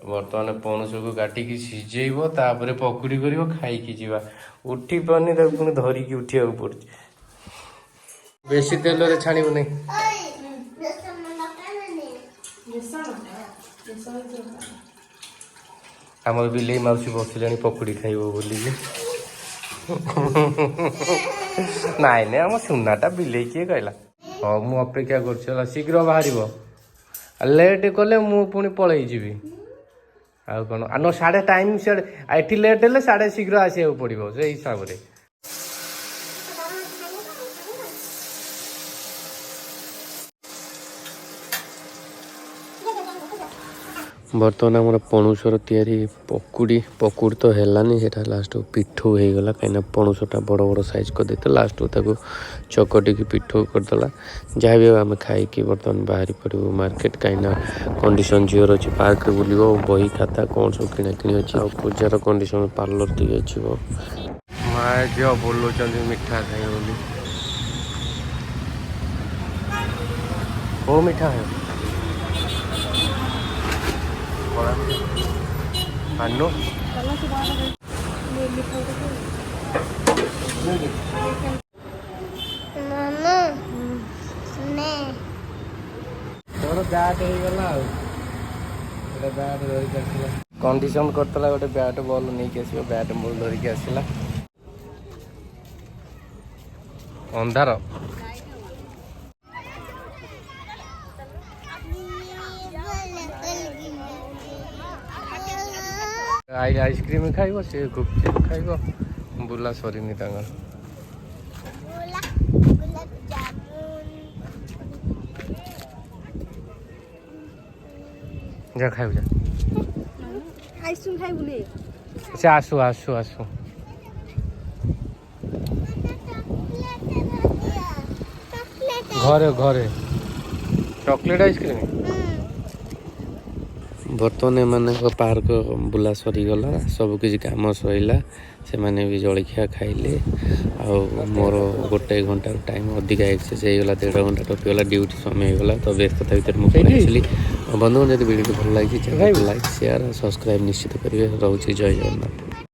बर्तमान पणस को काटिकी सिझेब तापर पकुड़ी कर खाई जीवा उठी पानी पुणी धरिकी उठा पड़े बेसी तेल रे छाणीबू नहीं आम बिले माउसी बसुला पकुड़ी खाइब बोली नाई नहीं आम सुनाटा बिले किए कहला हाँ मु अपेक्षा कर शीघ्र बाहर लेट कले मु पुणी पलि जी आउ कौन न साढ़े टाइम से लेट हेल्ले साढ़े शीघ्र आसा पड़ो से हिसाब से बर्तमान आम पणुसर तैयारी पकुड़ी तो हेलानी सेटा लास्ट पिठू हो गला कहीं पणुसटा बड़ बड़ साइज कर देते लास्ट ताको चकटिकी पिठू करदेला जहाँ भी आम खाई बर्तमान बाहरी पड़ू मार्केट कहीं कंडीशन झीर अच्छी पार्क बुल बही खाता कौन सब किଣା किणी अच्छी पूजार कंडीशन पार्लर टी अच्छी माँ झील बोलूँ मिठा खाए बोली वो मिठा है अन्नू तोर बैट होगला बैट धरिक कंडीशन करता गोटे बैट बॉल नहीं आस बैट बॉल धरिक आसला अंधार आइसक्रीम खाइब से गुपचुप खाइब बुला सरीनी जा खाइब जा आइसक्रीम खाइबु ने से आसु आसु आसु घरे घरे चॉकलेट आइसक्रीम बर्तमान एम पार्क बुला सरीगला सबकि कम सरला से मैंने भी जलखिया खाइले आ मोर गोटे घंटार टाइम अधिका एक्सरसाइज होगा 1.5 घंटा टपीगला ड्यूटी समय होगा तो व्यस्तता भितर मुझे बंधु जब वीडियो भल लगी लाइक शेयर सब्सक्राइब निश्चित करेंगे रोचे जय जगन्नाथ।